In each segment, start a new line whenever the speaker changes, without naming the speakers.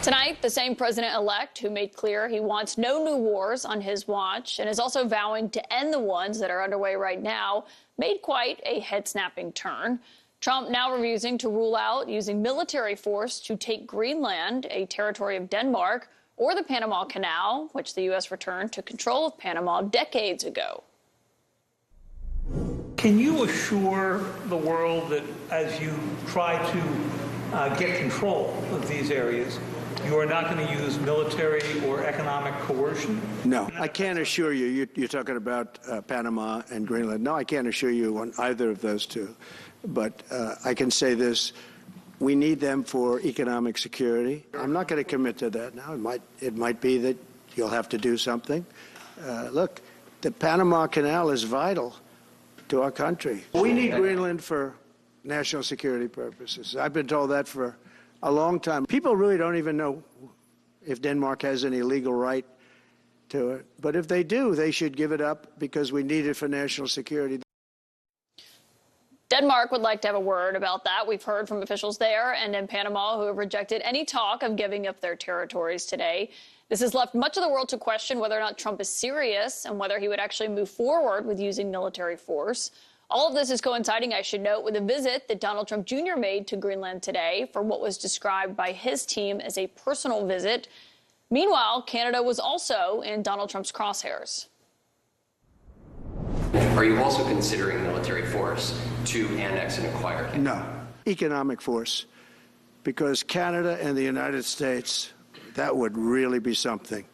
Tonight, the same president-elect who made clear he wants no new wars on his watch and is also vowing to end the ones that are underway right now made quite a head-snapping turn. Trump now refusing to rule out using military force to take Greenland, a territory of Denmark, or the Panama Canal, which the U.S. returned to control of Panama decades ago.
Can you assure the world that as you try to get control of these areas, you are not going to use military or economic coercion?
No, I can't assure you. You're talking about Panama and Greenland. No, I can't assure you on either of those two. But I can say this. We need them for economic security. I'm not going to commit to that now. It might be that you'll have to do something. Look, the Panama Canal is vital to our country. We need Greenland for national security purposes. I've been told that for a long time. People really don't even know if Denmark has any legal right to it. But if they do, they should give it up because we need it for national security.
Denmark would like to have a word about that. We've heard from officials there and in Panama who have rejected any talk of giving up their territories today. This has left much of the world to question whether or not Trump is serious and whether he would actually move forward with using military force. All of this is coinciding, I should note, with a visit that Donald Trump Jr. made to Greenland today for what was described by his team as a personal visit. Meanwhile, Canada was also in Donald Trump's crosshairs.
Are you also considering military force to annex and acquire?
No, economic force, because Canada and the United States, that would really be something.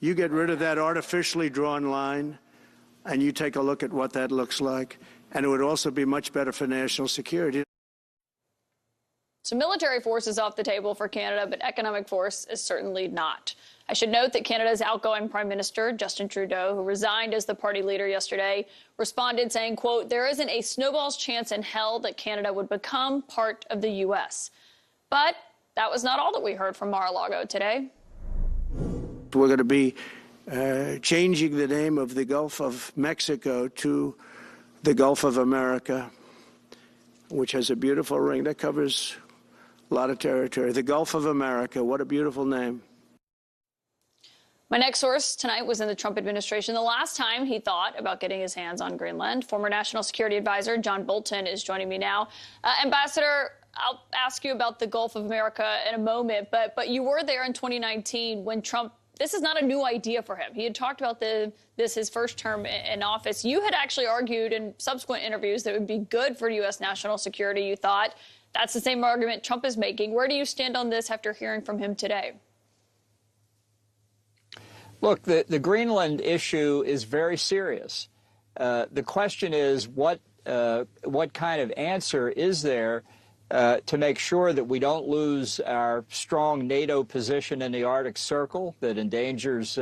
You get rid of that artificially drawn line, and you take a look at what that looks like, and it would also be much better for national security.
So military force is off the table for Canada, but economic force is certainly not. I should note that Canada's outgoing Prime Minister, Justin Trudeau, who resigned as the party leader yesterday, responded saying, quote, "There isn't a snowball's chance in hell that Canada would become part of the U.S." But that was not all that we heard from Mar-a-Lago today.
We're going to be changing the name of the Gulf of Mexico to the Gulf of America, which has a beautiful ring that covers a lot of territory. The Gulf of America, what a beautiful name.
My next source tonight was in the Trump administration. The last time he thought about getting his hands on Greenland, former National Security Advisor John Bolton is joining me now. Ambassador, I'll ask you about the Gulf of America in a moment, but you were there in 2019 when Trump, this is not a new idea for him. He had talked about this his first term in office. You had actually argued in subsequent interviews that it would be good for U.S. national security. You thought that's the same argument Trump is making. Where do you stand on this after hearing from him today?
Look, the Greenland issue is very serious. The question is what kind of answer is there to make sure that we don't lose our strong NATO position in the Arctic Circle that endangers,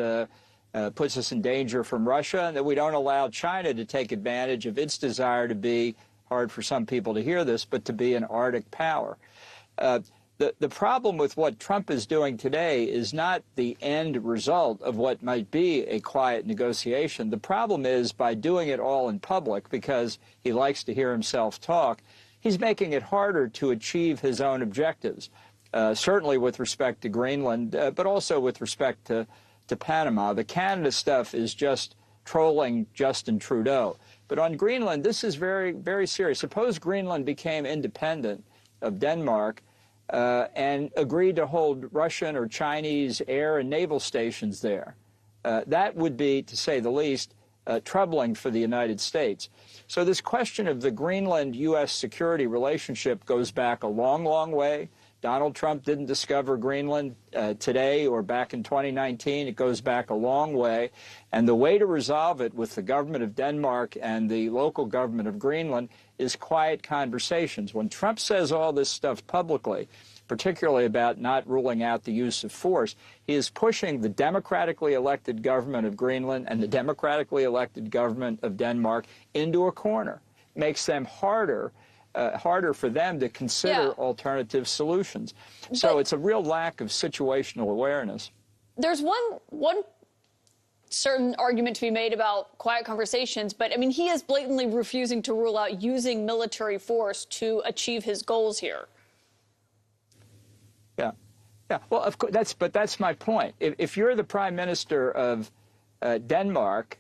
puts us in danger from Russia, and that we don't allow China to take advantage of its desire to be, hard for some people to hear this, but to be an Arctic power. The problem with what Trump is doing today is not the end result of what might be a quiet negotiation. The problem is by doing it all in public, because he likes to hear himself talk, he's making it harder to achieve his own objectives, certainly with respect to Greenland, but also with respect to Panama. The Canada stuff is just trolling Justin Trudeau. But on Greenland, this is very, very serious. Suppose Greenland became independent of Denmark and agreed to hold Russian or Chinese air and naval stations there. That would be, to say the least, troubling for the United States. So this question of the Greenland-U.S. security relationship goes back a long, long way. Donald Trump didn't discover Greenland today or back in 2019. It goes back a long way. And the way to resolve it with the government of Denmark and the local government of Greenland is quiet conversations. When Trump says all this stuff publicly, particularly about not ruling out the use of force, he is pushing the democratically elected government of Greenland and the democratically elected government of Denmark into a corner. Makes them harder for them to consider alternative solutions. So it's a real lack of situational awareness.
There's one certain argument to be made about quiet conversations, but I mean, he is blatantly refusing to rule out using military force to achieve his goals here.
Yeah. Yeah, well, of course, that's my point. If you're the prime minister of Denmark,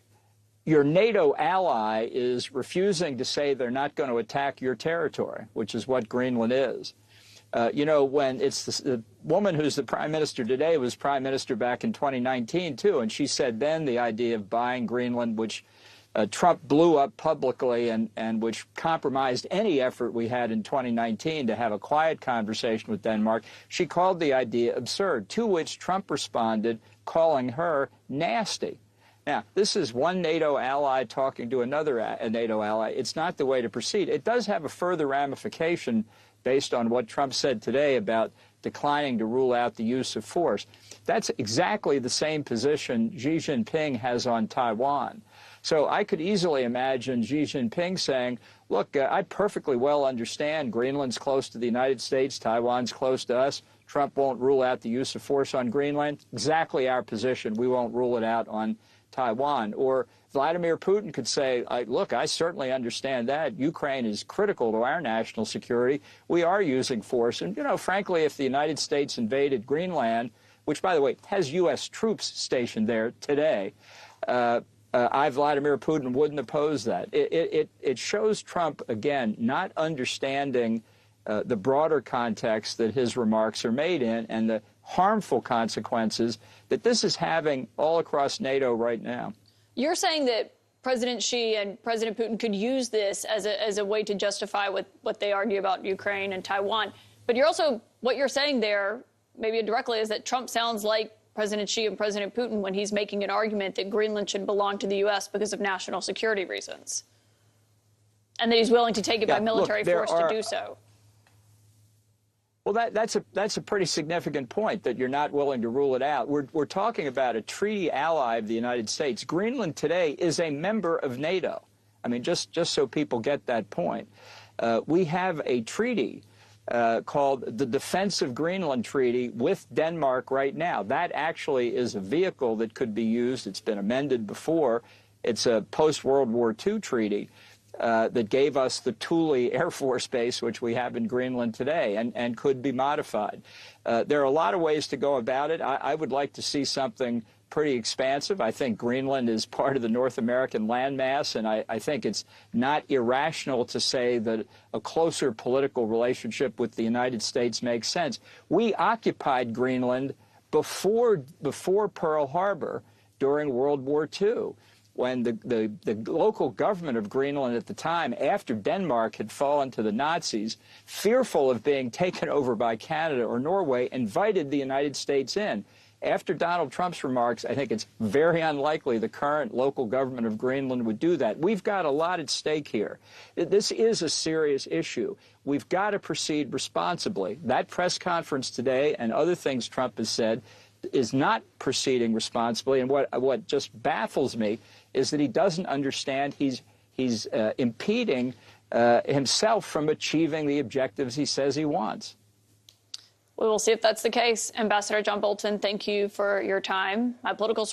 your NATO ally is refusing to say they're not going to attack your territory, which is what Greenland is. You know, when it's the woman who's the prime minister today was prime minister back in 2019, too, and she said then the idea of buying Greenland, which Trump blew up publicly and which compromised any effort we had in 2019 to have a quiet conversation with Denmark, she called the idea absurd, to which Trump responded, calling her nasty. Now, this is one NATO ally talking to another NATO ally. It's not the way to proceed. It does have a further ramification based on what Trump said today about declining to rule out the use of force. That's exactly the same position Xi Jinping has on Taiwan. So I could easily imagine Xi Jinping saying, look, I perfectly well understand Greenland's close to the United States, Taiwan's close to us. Trump won't rule out the use of force on Greenland. Exactly our position. We won't rule it out on Taiwan. Or Vladimir Putin could say, look, I certainly understand that. Ukraine is critical to our national security. We are using force. And, you know, frankly, if the United States invaded Greenland, which, by the way, has U.S. troops stationed there today, Vladimir Putin wouldn't oppose that. It shows Trump, again, not understanding the broader context that his remarks are made in and the harmful consequences that this is having all across NATO right now.
You're saying that President Xi and President Putin could use this as a way to justify what they argue about Ukraine and Taiwan. But what you're saying there, maybe indirectly, is that Trump sounds like President Xi and President Putin when he's making an argument that Greenland should belong to the U.S. because of national security reasons, and that he's willing to take it by military force to do so.
Well, that's a pretty significant point, that you're not willing to rule it out. We're talking about a treaty ally of the United States. Greenland today is a member of NATO. I mean, just so people get that point. We have a treaty called the Defense of Greenland Treaty with Denmark right now. That actually is a vehicle that could be used. It's been amended before. It's a post-World War II treaty that gave us the Thule Air Force Base, which we have in Greenland today, and could be modified. There are a lot of ways to go about it. I would like to see something pretty expansive. I think Greenland is part of the North American landmass, and I think it's not irrational to say that a closer political relationship with the United States makes sense. We occupied Greenland before Pearl Harbor during World War II, when the local government of Greenland at the time, after Denmark had fallen to the Nazis, fearful of being taken over by Canada or Norway, invited the United States in. After Donald Trump's remarks, I think it's very unlikely the current local government of Greenland would do that. We've got a lot at stake here. This is a serious issue. We've got to proceed responsibly. That press conference today and other things Trump has said is not proceeding responsibly. And what just baffles me is that he doesn't understand he's impeding himself from achieving the objectives he says he wants.
We will see if that's the case. Ambassador John Bolton, thank you for your time. My political source